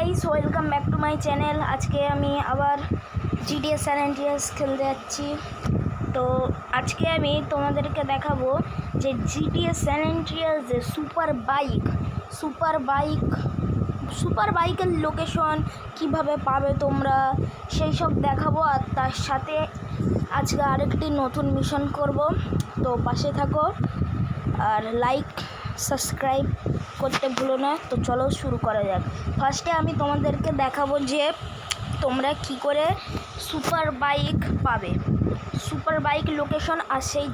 Guys, welcome back to my channel. আজকে আমি আবার GTA San Andreas খেলতে যাচ্ছি। তো আজকে আমি তোমাদেরকে দেখাবো যে GTA San Andreas যে সুপার বাইকের লোকেশন কিভাবে পাবে তোমরা, সেই সব দেখাবো। আর তার সাথে আজকে আরেকটি নতুন মিশন করব, তো পাশে থাকো আর লাইক সাবস্ক্রাইব করতে ভুলো না। তো চলো শুরু করা যাক। ফার্স্টে আমি তোমাদেরকে দেখাবো যে তোমরা কি করে সুপার বাইক পাবে, সুপার বাইক লোকেশন। আর সেই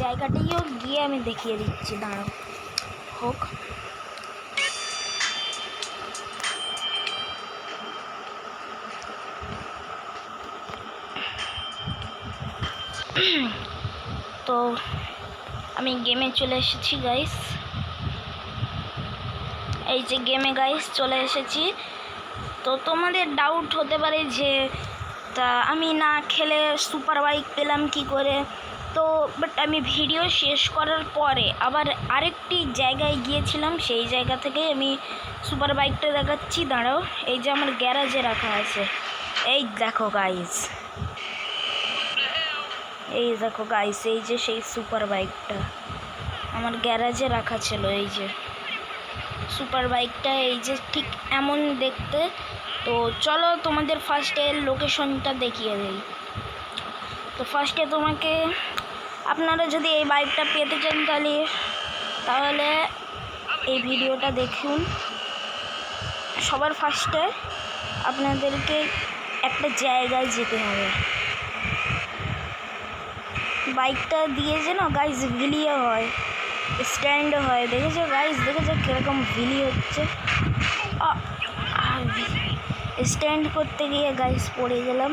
জায়গাটাইও গিয়ে আমি দেখিয়ে দিচ্ছি, দাঁড়াও হোক। তো আমি গেমে চলে এসেছি গাইস, এই যে গেমে গাইস চলে এসেছি। তো তোমাদের ডাউট হতে পারে যে তা আমি না খেলে সুপার বাইক পেলাম কি করে। তো বাট আমি ভিডিও শেষ করার পরে আবার আরেকটি জায়গায় গিয়েছিলাম, সেই জায়গা থেকে আমি সুপার বাইকটা দেখাচ্ছি, দাঁড়াও। এই যে আমার গ্যারাজে রাখা আছে, এই দেখো গাইস, এই দেখো গাইস, এই যে সেই সুপার বাইকটা আমার গ্যারাজে রাখা ছিল। এই যে সুপার বাইকটা, এই যে ঠিক এমন দেখতে। তো চলো তোমাদের ফার্স্টে লোকেশনটা দেখিয়ে দিই। তো ফার্স্টে তোমাকে, আপনারা যদি এই বাইকটা পেতে চান তাহলে এই ভিডিওটা দেখুন। সবার ফার্স্টে আপনাদেরকে একটা জায়গায় যেতে হবে। বাইকটা দিয়ে যেন গাইজ ভিলিয়ে হয়, স্ট্যান্ড হয়, দেখেছো গাইজ, দেখেছো কীরকম ভিলি হচ্ছে। স্ট্যান্ড করতে গিয়ে গাইজ পড়ে গেলাম।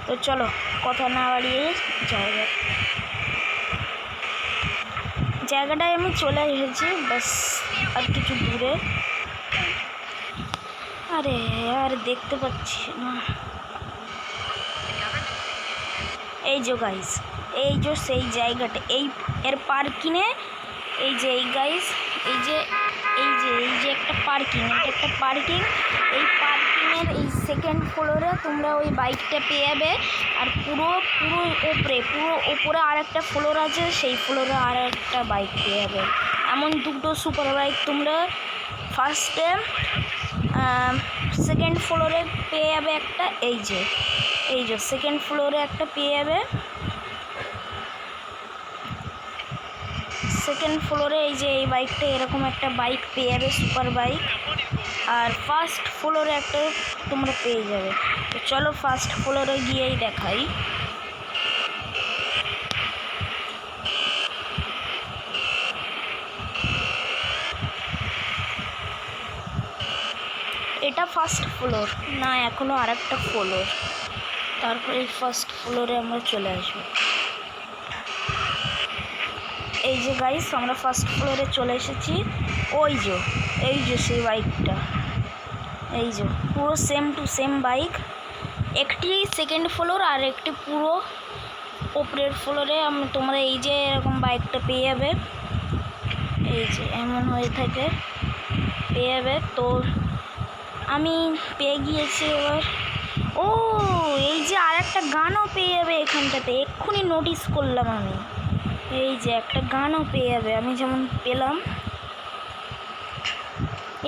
তো চলো কথা না বাড়িয়ে জায়গাটায় আমি চলে এসেছি, বাস আর কিছু দূরে। আরে আর দেখতে পাচ্ছি না। এই যে গাইজ, এই যে সেই জায়গাটা, এর পার্কিংয়ে, এই যে এই গাইজ, এই যে একটা পার্কিং, এটা একটা পার্কিং। এই পার্কিংয়ের এই সেকেন্ড ফ্লোরে তোমরা ওই বাইকটা পেয়ে যাবে। আর পুরো ওপরে আর একটা ফ্লোর আছে, সেই ফ্লোরে আর একটা বাইক পেয়ে যাবে। এমন দুটো সুপার বাইক তোমরা ফার্স্টে সেকেন্ড ফ্লোরে পেয়ে যাবে একটা। এই যে সেকেন্ড ফ্লোরে একটা পেয়ে যাবে, সেকেন্ড ফ্লোরে এই যে এই বাইকটা, এরকম একটা বাইক পেয়ে যাবে, সুপার বাইক। আর ফার্স্ট ফ্লোরে একটা তোমরা পেয়ে যাবে। তো চলো ফার্স্ট ফ্লোরে গিয়েই দেখাই। এটা ফার্স্ট ফ্লোর না, এখনও আর একটা ফ্লোর। তারপরে এই ফার্স্ট ফ্লোরে আমরা চলে আসবো। এই যে গাইস, আমরা ফার্স্ট ফ্লোরে চলে এসেছি। এই যে সেই বাইকটা, এই যে পুরো সেম টু সেম বাইক। একটি সেকেন্ড ফ্লোর আর একটি পুরো ওপরের ফ্লোরে তোমরা এই যে এরকম বাইকটা পেয়ে যাবে। এই যে এমন হয়ে থাকে, পেয়ে যাবে। তো আমি পেয়ে গিয়েছি এবার। এই যে আর একটা গানও পেয়ে যাবে এখানটাতে, এক্ষুনি নোটিস করলাম আমি। এই যে একটা গানও পেয়ে যাবে, আমি যেমন পেলাম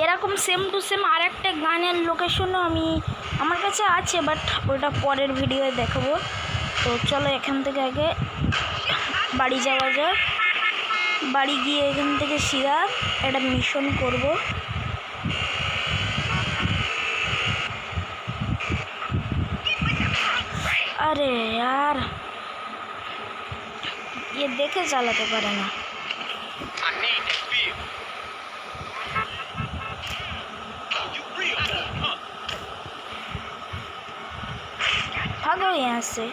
এরকম সেম টু সেম আর একটা গানের লোকেশনও আমার কাছে আছে, বাট ওটা পরের ভিডিওয়ে দেখাবো। তো চলো এখান থেকে আগে বাড়ি যাওয়া যাক। বাড়ি গিয়ে এখান থেকে সিধা একটা মিশন করব। আরে यार, দেখে চালাতে পারে না। भागो यहाँ से।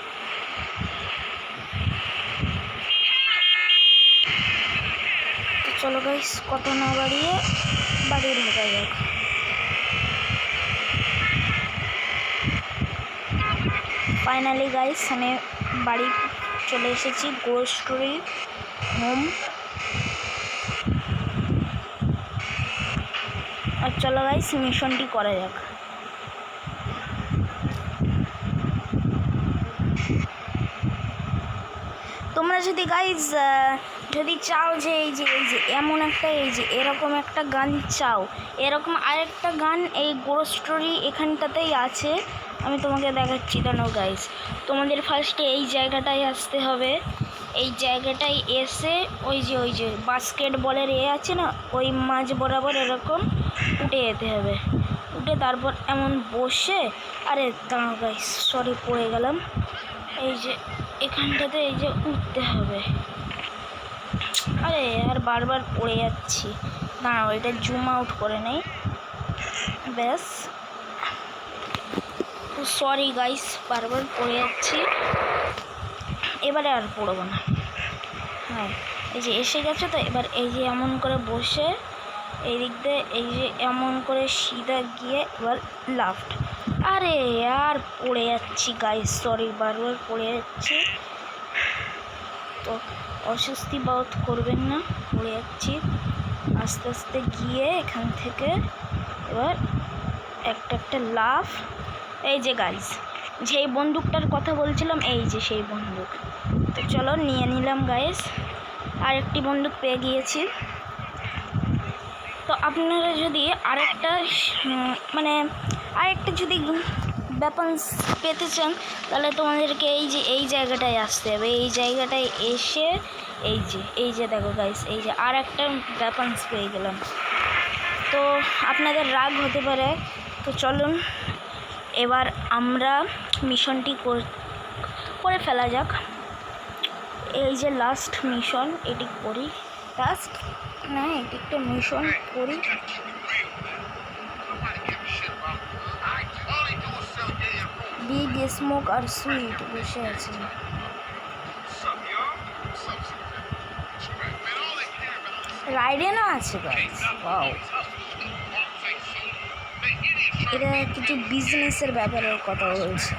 तो चलो गाइस, कत ना बाड़िए बाड़ी ढोका যাক। ফাইনালি গাইস, আমি বাড়ি চলে এসেছি, গোস্ট স্টোরি হোম। আর চলো গাইস মিশনটি করা যাক। তোমরা যদি গাইজ যদি চাও যে এই যে এমন একটা এরকম একটা গান চাও, এরকম আরেকটা গান এই গোস্ট স্টোরি এখানটাতেই আছে, আমি তোমাকে দেখাচ্ছি। দাঁড়াও গাইজ, তোমাদের ফার্স্টে এই জায়গাটায় আসতে হবে। এই জায়গাটায় এসে ওই যে বাস্কেটবলের আছে না, ওই মাঝ বরাবর এরকম উঠে যেতে হবে। উঠে তারপর এমন বসে, আরে দাঁড়াও গাইজ, সরি পড়ে গেলাম। এই যে এখানটাতে এই যে উঠতে হবে। আরে আর বারবার পড়ে যাচ্ছি, দাঁড়াও এটা জুম আউট করে নেই। ব্যাস, সরি গাইস, বারবার পড়ে যাচ্ছি, এবারে আর পড়বো না। হ্যাঁ, এই যে এসে গেছে তো, এবার এই যে এমন করে বসে এই দিক দিয়ে এই যে এমন করে সিধা গিয়ে এবার লাফট। আরে আর পড়ে যাচ্ছি গাইস, সরি বারবার পড়ে যাচ্ছি, তো অস্বস্তি বোধ করবেন না, পড়ে যাচ্ছি। আস্তে আস্তে গিয়ে এখান থেকে এবার একটা লাফ। এই যে গাইস, যেই বন্দুকটার কথা বলছিলাম, এই যে সেই বন্দুক, তো চলো নিয়ে নিলাম গাইস, আরেকটি বন্দুক পেয়ে গিয়েছি। তো আপনারা যদি আরেকটা মানে আরেকটা যদি ওয়েপন্স পেতে চান, তাহলে তোমাদেরকে এই জায়গাটায় আসতে হবে। এই জায়গাটায় এসে এই যে দেখো গাইস, এই যে আর একটা ওয়েপন্স পেয়ে গেলাম। তো আপনাদের রাগ হতে পারে, তো চলুন এবার আমরা মিশনটি করে ফেলা যাক। এই যে লাস্ট মিশন, এটি করি লাস্ট, না এটি একটা মিশন করি। বিগ স্মোক আর সুইট বসে আছে, রাইডেনও আছে গাইস, ওয়াও। এটা কিছু বিজনেসের ব্যাপারের কথা বলছে।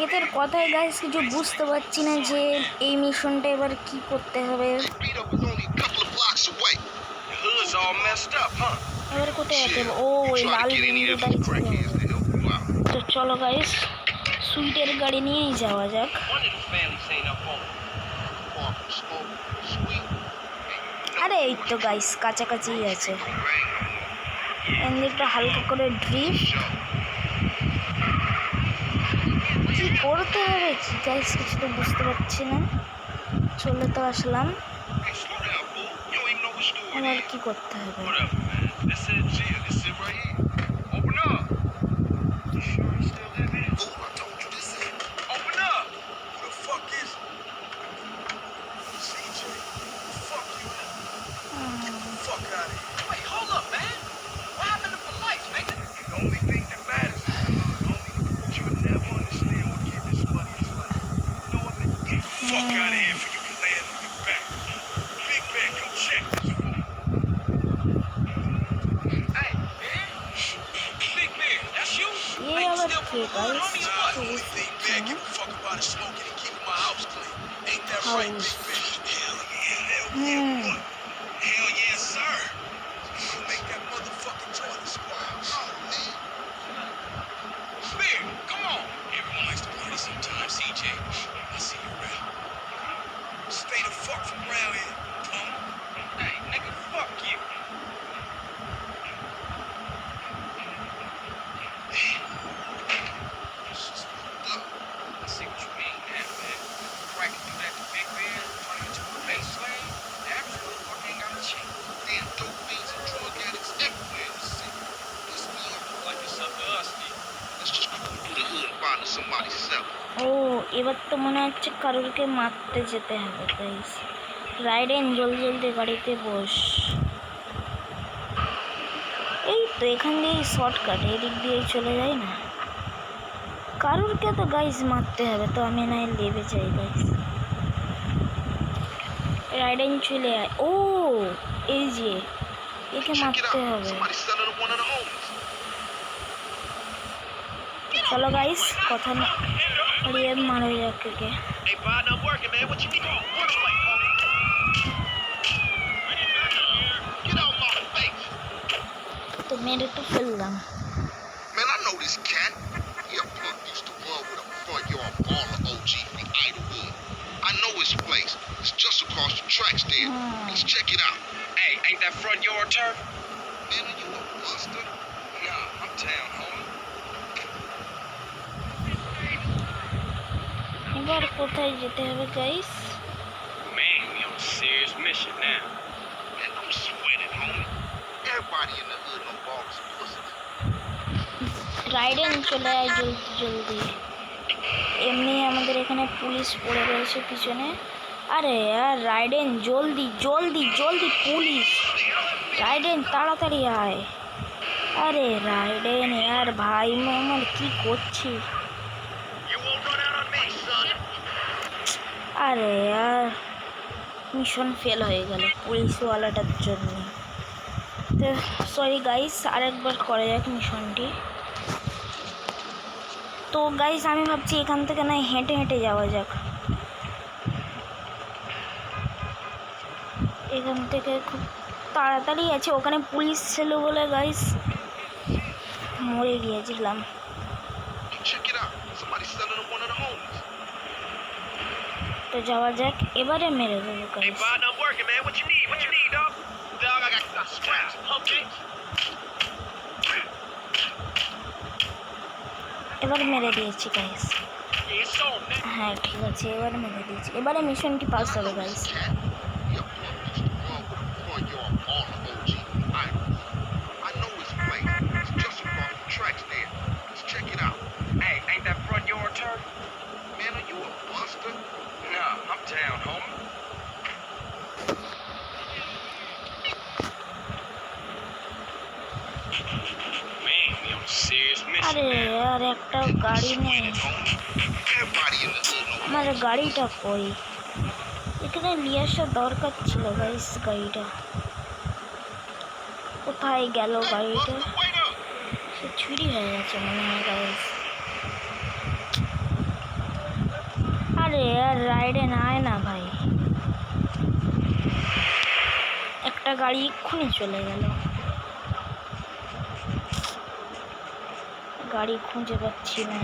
এদের কথায় গাইস কিছু বুঝতে পারছি না যে এই মিশনটা এবার কি করতে হবে। এবার কোথায় যেতে হবে? ও ওই লাল বিন্দুটাই। তো চলো গাইস সুইটের গাড়ি নিয়েই যাওয়া যাক। আরে এই তো গাইস কাছাকাছি আছে, একটু হালকা করে ড্রিফট। কি করতে হবে কি গাইস কিছু তো বুঝতে পারছি না। চলে তো আসলাম, আমার কি করতে হবে? ও এবার তো মনে হচ্ছে কারোরকে মারতে যেতে হবে গাইস। রাইডেন জলদি জলদি গাড়িতে বস। তো এখান দিয়েই শর্টকাট, এদিক দিয়ে চলে যায় না। কারুরকে তো গাইস মারতে হবে, তো আমি নাই লেবে যাই গাইস। রাইডেন চলে আয়। ও এই যে একে মারতে হবে। চলো গাইস, কথা না বাড়িয়ে মারা যাক একে। তো মেরে তো ফেললাম। Man, I know this cat. He a punk used to run with a front yard baller OG from Idlewood. I know his place. It's just across the tracks there. Let's check it out. Hey, ain't that front yard turf? Man, are you a buster? Nah, I'm down, homie. এবার কোথায় যেতে হবে guys? Man, we on a serious mission now. Man, don't sweat it, homie. Everybody in the hood know ballers pussies. রাইডেন চলে আয় জলদি জলদি। এমনি আমাদের এখানে পুলিশ পড়ে রয়েছে পিছনে। আরে আর রাইডেন জলদি জলদি জলদি, পুলিশ! রাইডেন তাড়াতাড়ি আয়। আরে রাইডেন আর ভাই আমার কি করছিস? You won't run out on me, son. আরে আর মিশন ফেল হয়ে গেল পুলিশওয়ালাটার জন্য। তো সরি গাইস, আরেকবার করা যাক মিশনটি। তো গাইস আমি ভাবছি এখান থেকে না হেঁটে হেঁটে যাওয়া যাক। এখান থেকে খুব তাড়াতাড়ি আছে, ওখানে পুলিশ ছিল বলে গাইস মরে গিয়েছিলাম। Check it out. Somebody selling him one of the homies. তো যাওয়া যাক, এবারে মেরে দেবো Hey, guys. Bob, I'm working, man. What you need? What you need, dog? Dog, I got scraps, okay? এবার মেরে দিয়েছি guys. Yeah, it's on, man. হ্যাঁ ঠিক আছে, এবার মেরে দিয়েছি। এবারে মিশনটি পাস হবে guys. Cat. He a punk used to run with a front yard baller OG from Idlewood. I know his place. It's just across the tracks there. Let's check it out. Hey, ain't that front yard turf? Man, are you a buster? Nah, I'm down, homie. Man, we on a serious mission আরে now. আর একটা গাড়ি নেই, Everybody in the hood know. আমার গাড়িটা কই? এখানে নিয়ে আসার দরকার ছিল গাইস। গাড়িটা কোথায় গেল? গাড়িটা Buster, wait up. সে চুরি হয়ে গেছে মনে হয় গাইস। আরে আর রাইডে আয় না ভাই, একটা গাড়ি এক্ষুনি চলে গেল। গাড়ি খুঁজে পাচ্ছি না।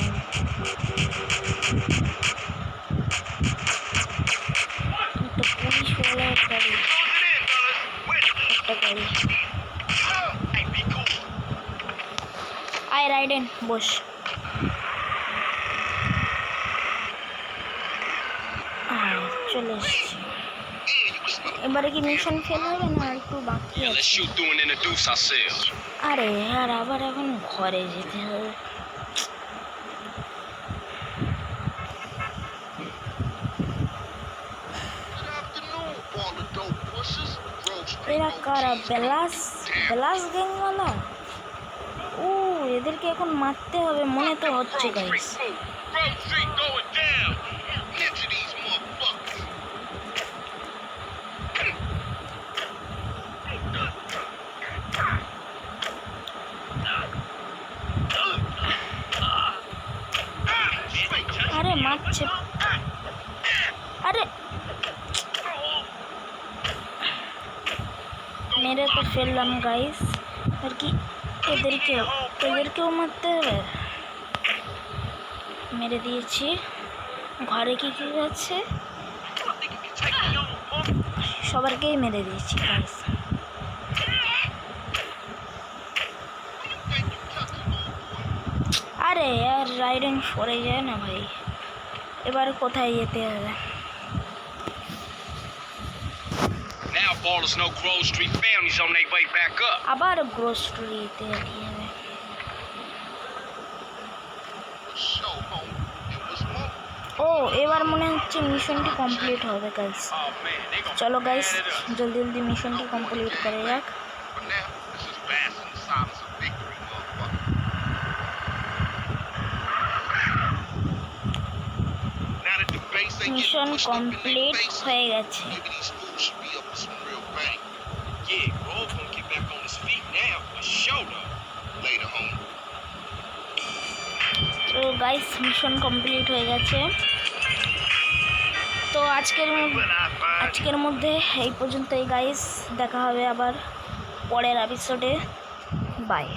একটা পুলিশওয়ালার গাড়ি, একটা গাড়ি। Hey, be cool. আয় রাইডেন, বস। চলে এসছি। এবারে কি মিশন ফেল হবে না আর একটু বাকি Yeah, let's আছে? shoot through and introduce ourselves. আরে আর আবার এখন ঘরে যেতে হবে। Good afternoon, all the dope pushers. Grove Street এরা কারা? OGs. বেলাস বেলাস গ্যাংওয়ালা? ও এদেরকে এখন মারতে হবে মনে তো হচ্ছে Grove guys. Street, move. Grove Street going down. Get to these motherfuckers. আরে মারছে, আরে মেরে তো ফেললাম গাইস। আর কি এদেরকেও মারতে হবে। মেরে দিয়েছি। ঘরে কি কি আছে সবারকেই মেরে দিয়েছি গাইস। আরে আর রাইডেন সরে যায় না ভাই। এবার কোথায় যেতে হবে? Now ballers know Grove Street families on their way back up. আবার গ্রোসারিতে যেতে হবে। For sure, homie. It was more. ও এবার মনে হচ্ছে মিশনটি কমপ্লিট হবে guys. Oh man, they gonna চলো গাইস add it up. জলদি জলদি মিশনটি কমপ্লিট করা যাক। For now, this is Bass in the silence of they get mission pushed up in their complete faces, হয়ে গেছে। maybe these fools should be up to some real bang. Yeah, Grove gonna get back on his feet now, for sure though. Later, homie. তো guys mission complete হয়ে গেছে। তো আজকের মধ্যে এই পর্যন্তই গাইস, দেখা হবে আবার পরের এপিসোডে। বাই।